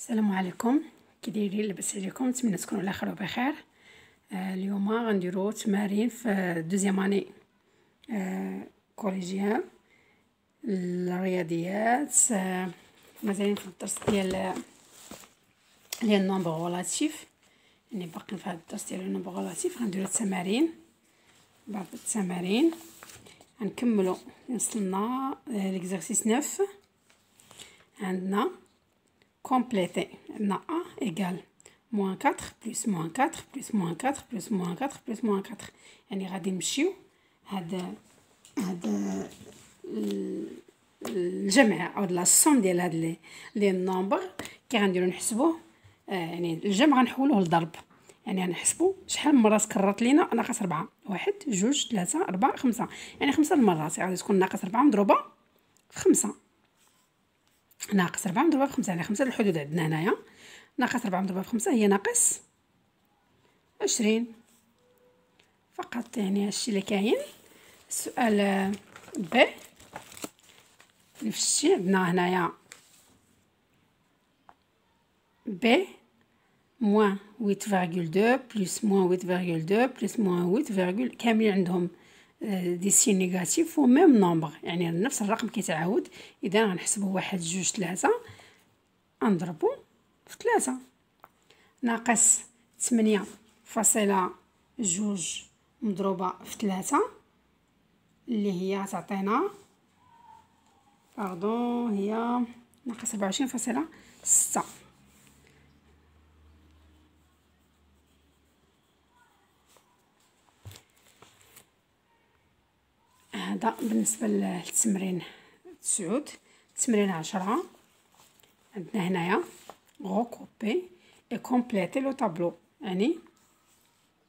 السلام عليكم، كي دايرين؟ لاباس عليكم؟ نتمنى تكونوا على خير وبخير. اليوم غنديرو تمارين في دوزيام اني كوليجيان الرياضيات. مازالين في الدرس ديال النومبر غولاتيف، يعني باقيين في هذا الدرس ديال النومبر غولاتيف. غنديرو التمارين، بعض التمارين غنكملو وصلنا ليكزارسيس 9. عندنا compléter. On a A égale moins 4 plus moins 4 plus moins 4 plus moins 4 plus moins 4. يعني غادي نمشيو هاد الجمع او لا الصوم ديال هاد لي نومبر كي غنديرو نحسبوه. يعني الجمع غنحولوه لضرب، يعني غنحسبو شحال من مره تكررت لينا ناقص 4. 1 2 3 4 5، يعني 5 المرات غادي تكون ناقص 4 مضروبه في 5. ناقص 4 مضروبه في 5، يعني 5 الحدود عندنا هنايا. ناقص 4 مضروبه في 5 هي ناقص 20 فقط، يعني هادشي اللي كاين. السؤال ب نفس الشيء عندنا هنايا ب moins 8,2 plus moins 8,2 plus moins 8, كاملين عندهم دي سين نيجاتيف و ميم نومبر، يعني نفس الرقم كيتعاود. اذا غنحسبوا 1 2 3 نضربو في 3. ناقص 8.2 مضروبه في 3 اللي هي تعطينا هي ناقص 24.6. هذا بالنسبه للتمرين 9. تمرين 10 عندنا هنايا غوكوبي اي كومبليتي لو طابلو، يعني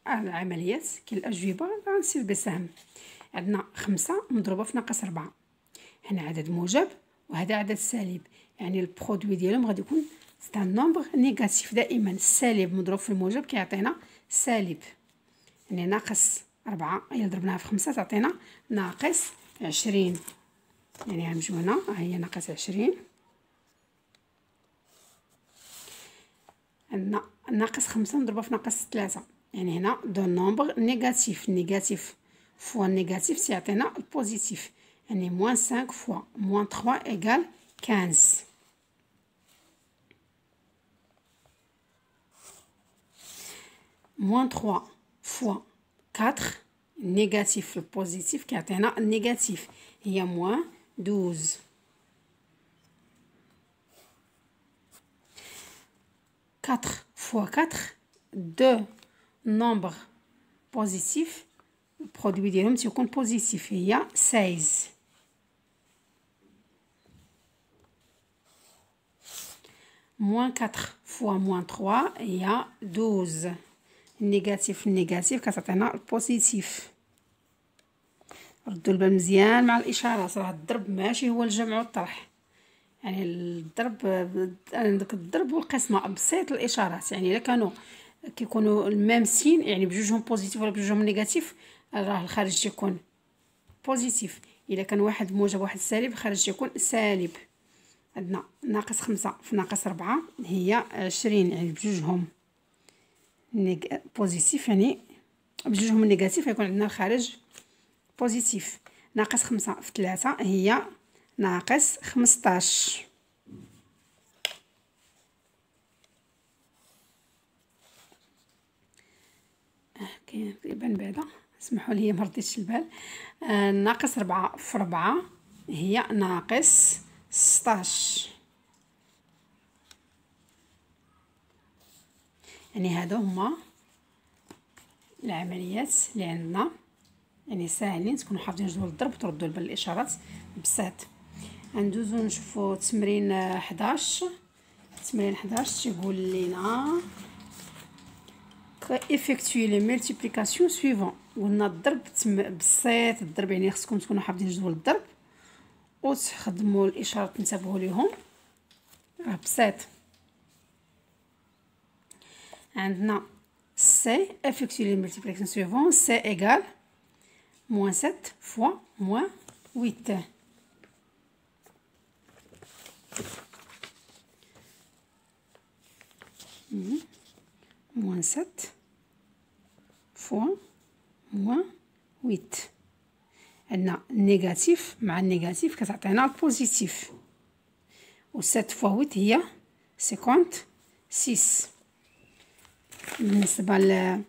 العمليات كاين الاجوبه غنسير بسهم. عندنا 5 مضروبه في ناقص 4، هنا عدد موجب وهذا عدد سالب، يعني البرودوي ديالهم غادي يكون سي ان نومبر نيجاتيف. دائما السالب مضروب في الموجب كيعطينا سالب، يعني ناقص 4 الا ضربناها في 5 تعطينا ناقص 20. يعني غنمشيو هنا هي ناقص 20. عندنا ناقص 5 مضروبه في ناقص 3، يعني هنا دو نومبر نيجاتيف. نيجاتيف فوا نيجاتيف سيعطينا البوزيتيف، يعني موان 5 فوا موان 3 ايغال 15. موان 3 فوا 4 نيجاتيف البوزيتيف كيعطينا النيجاتيف، هي موان 12. 4 fois 4 2 nombres positifs، البرودوي ديالهم تيكون بوزيتيف، هي 16. moins 4 fois moins 3 هي 12. النيجاتيف النيجاتيف كتعطينا البوزيتيف. ردوا البال مزيان مع الاشارات، راه الضرب ماشي هو الجمع والطرح، يعني الضرب داك الضرب والقسمه بسيط الاشارات. يعني الا كانوا كيكونوا الميم سين، يعني بجوجهم بوزيتيف ولا بجوجهم نيجاتيف، راه الخارج تيكون بوزيتيف. الا كان واحد موجب واحد سالب الخارج تيكون سالب. عندنا ناقص 5 في ناقص 4 هي 20، يعني بجوجهم بوزيتيف، يعني بجوجهم نيجاتيف يكون عندنا الخارج بوزيتيف. ناقص 5 في 3 هي ناقص 15. كاين يبان بعدا، اسمحوا لي ما رديتش البال. ناقص 4 في 4 هي ناقص 16، يعني هادو هما العمليات اللي عندنا، يعني ساهلين تكونوا حافظين جدول الضرب وتردوا البال الاشارات بساط. ندوزو نشوفوا تمرين 11. تمرين 11 تيقول لينا effectuer les multiplications suivantes. قلنا الضرب بسيط، الضرب يعني خصكم تكونوا حافظين جدول الضرب وتخدموا الاشارات تنتبهوا ليهم، راه بسيط. عندنا سي effectuer les multiplications suivantes. سي égal moins 7 fois moins 8. موان 7 فوا موان 8. عندنا النيجاتيف مع النيجاتيف كتعطينا البوزيتيف، و 7 فوا 8 هي 56. بالنسبة ل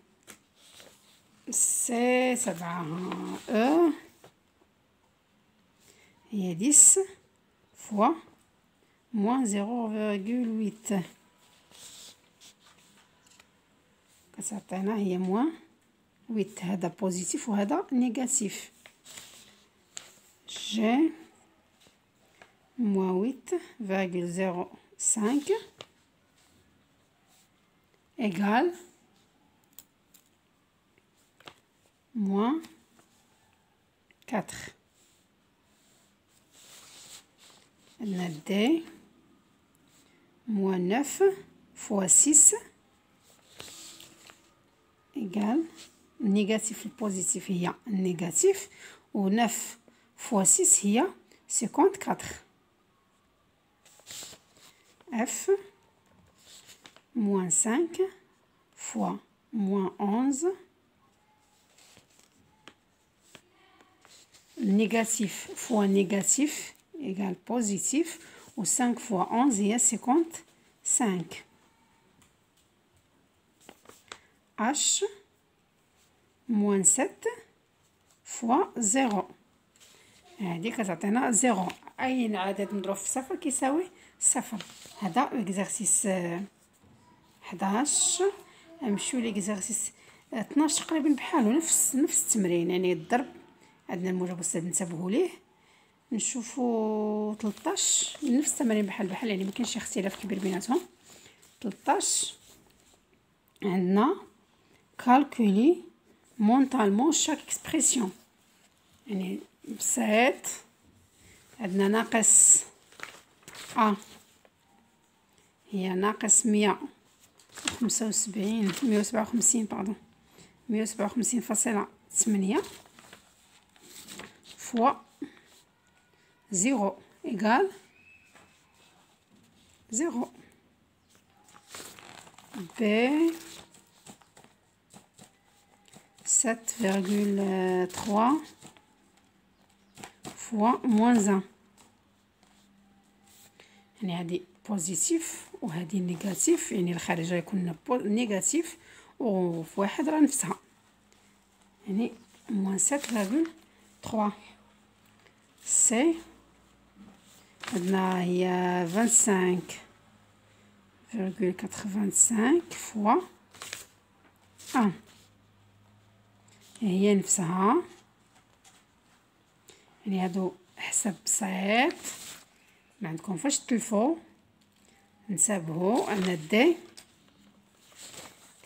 سي 7 او هي 10 فوا موان 0,8 كتعطينا هي موان 8. هذا بوزيتيف وهذا نيجاتيف. جي موان 8,05 égal moins 4. عندنا دي moins 9 fois 6 égal négatif البوزيتيف هي النيجاتيف، و 9 fois 6 هي 54. F moins 5 fois moins 11. Négatif fois négatif égale positif, ou 5 fois 11 هي 55. H moins 7 fois 0. هادي كتعطينا 0. أي عدد مضروب في صفر كيساوي صفر. هذا اكزرسيس 11. نمشيو ليكزرسيس 12 تقريبا بحالو، نفس التمرين، يعني الضرب. عندنا الموجب والسالب نتبعو ليه. نشوفو 13 نفس التمرين بحال يعني مكاينش شي اختلاف كبير بيناتهم. 13 عندنا كالكولي مونطالمون شاك اكسبريسيون، يعني بسيط. عندنا ناقص ا هي ناقص 157 باردون 157.8 فوا 0 égal 0. B 7,3 fois moins 1. يعني هذه بوزيتيف وهذه نيجاتيف، يعني الخارج غيكون نيجاتيف وفي واحد راه نفسها، يعني moins 7,3. سي عندنا هي 25,85 فوا 1. هي نفسها، يعني هادو حساب بسيط ما عندكم فاش تلفو. نسابهو عندنا دي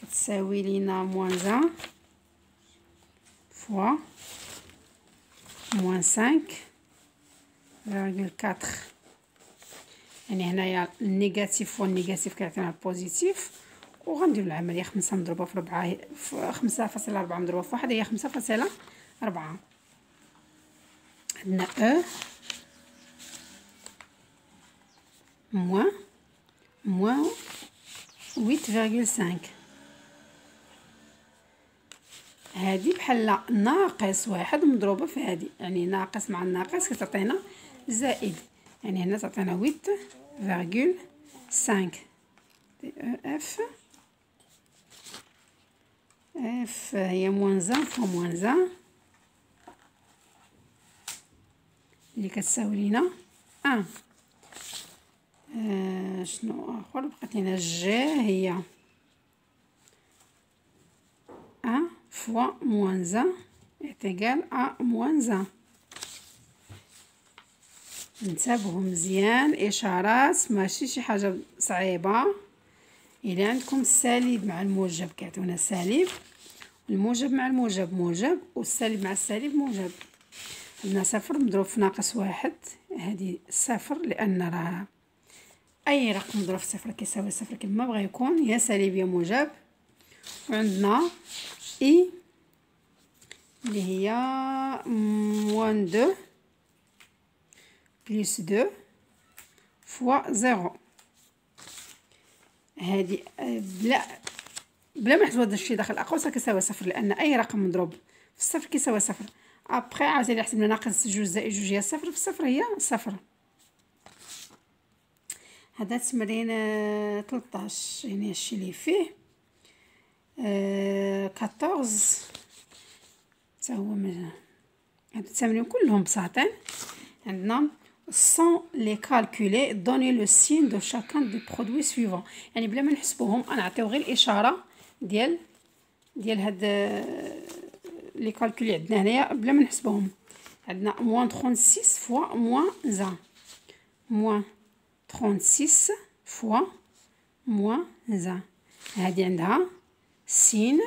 كتساوي لينا موان 1 فوا موان 5,4. يعني هنايا النيجاتيف والنيجاتيف كيعطينا البوزيتيف، وغنديرو العمليه 5 مضروبه في 4 في 5.4 مضروبه في 1 هي 5.4. عندنا او موان 8,5. هادي بحال ناقص 1 مضروبه في هادي، يعني ناقص مع الناقص كتعطينا زائد، يعني هنا تعطينا 8,5. اف هي موان 1 فوا موان 1 اللي كتساوي لينا 1. شنو اخر بقات لينا؟ جي هي 1 فوا موان 1 ايتيغال ا موان 1. نتابعو مزيان، اشارات ماشي شي حاجه صعيبه. الى عندكم السالب مع الموجب كيعطيونا سالب، الموجب مع الموجب موجب، والسالب مع السالب موجب. عندنا صفر مضروب في ناقص 1، هذه صفر لان راه اي رقم مضروب في صفر كيساوي صفر كما بغى يكون، يا سالب يا موجب. وعندنا اي اللي هي موان 2 بلس 2 فوا 0. هذه بلا ما نحسبوا هذا الشيء داخل الاقواس كيساوي صفر، لان اي رقم مضروب في الصفر كيساوي صفر. ابخي عاوتاني حسبنا ناقص جوج زائد جوج هي صفر، في الصفر هي صفر. هذا تمرين 13 يعني هادشي اللي فيه 14 حتى هو هاد التمرين كلهم بساطين. عندنا sans les calculer donner le signe de chacun des produits suivants، يعني بلا ما نحسبوهم نعطيو غير الاشاره ديال هاد لي كالكولي عندنا هنايا بلا ما نحسبوهم. عندنا موان 36 فوا موان 1، موان 36 فوا موان 1. هادي عندها سين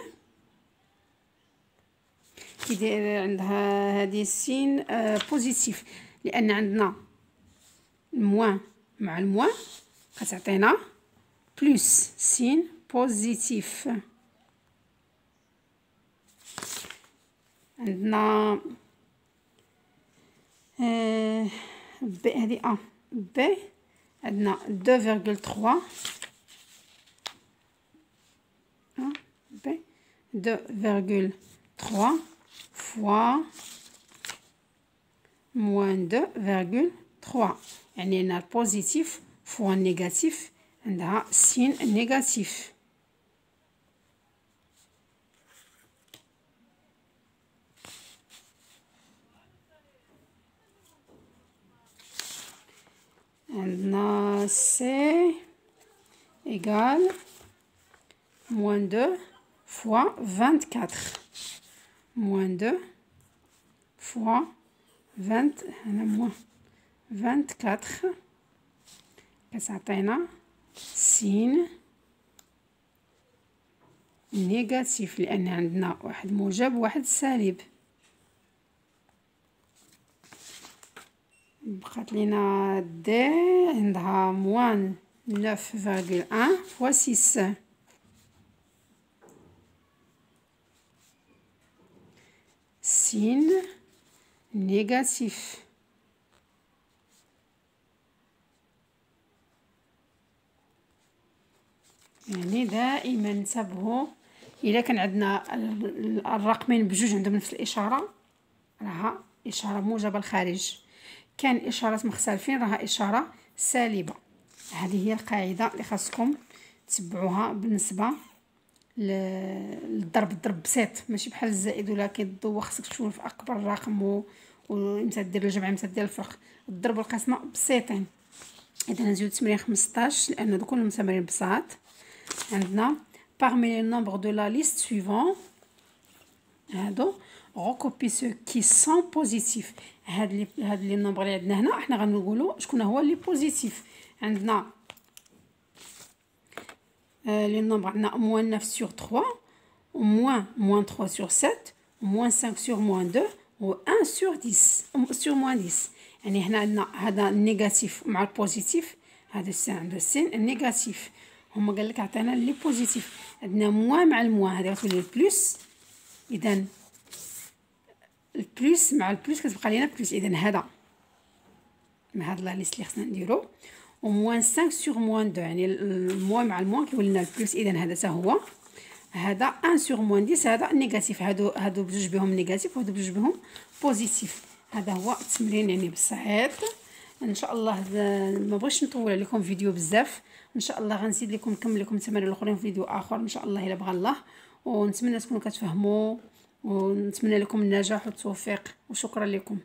كيداير عندها هادي سين بوزيتيف، لان عندنا الموان مع الموان كتعطينا بلس سين بوزيتيف. عندنا ب هذه ب عندنا 2.3 ب 2.3 فوا موان 2.3، يعني عندنا البوزيتيف فوا النيجاتيف عندها سين نيجاتيف. عندنا سي إيكال موان 2 فوا 24، موان 2 فوا 20 هنا موان 24 كتعطينا سين نيجاتيف، لأن عندنا واحد موجب وواحد سالب. بقات لينا دي عندها موان 9.1 فوا 6، سين نيجاتيف. يعني دائما نتبهوا الا كان عندنا الرقمين بجوج عندهم نفس الاشاره راها اشاره موجبه للخارج، كان اشارات مختلفين راها اشاره سالبه. هذه هي القاعده اللي خاصكم تتبعوها بالنسبه الضرب بسيط، ماشي بحال الزائد ولا كيدوخ خصك تشوف في اكبر رقم ومتى دير الجمع متى دير الفرق. الضرب والقسمه بسيطين. اذا نزيدو تمرين 15 لان هادو كلهم تمارين بساط. عندنا parmi les nombres de la liste suivante هادو recopier ceux qui sont positifs. هاد لي نومبر اللي عندنا هنا حنا غنقولوا شكون هو اللي بوزيتيف. عندنا لي نومبر عندنا موان 9 sur 3 موان 3 sur 7 موان 5 sur موان 2 و 1 sur 10 sur موان 10. يعني هنا عندنا هذا النيجاتيف مع البوزيتيف، هذا السين عنده السين النيجاتيف. هما قال لك عطينا لي بوزيتيف، عندنا موان مع الموان هذا غتولي البلس، اذا البلس مع البلس كتبقى لينا بلس. اذا هذا مع هاد لا ليست اللي خصنا نديرو. و موان 5 sur موان 2 يعني الموان مع الموان كيولي لنا البلس، اذا هذا حتى هو هذا 1 sur موان 10 هذا نيجاتيف. هادو بجوج بهم نيجاتيف وهادو بجوج بهم بوزيتيف. هذا هو التمرين يعني بسيط ان شاء الله. ما بغيتش نطول عليكم فيديو بزاف، ان شاء الله غنزيد لكم نكمل لكم التمارين الاخرين في فيديو اخر ان شاء الله الا بغى الله. ونتمنى تكونوا كتفهموا ونتمنى لكم النجاح والتوفيق وشكرا لكم.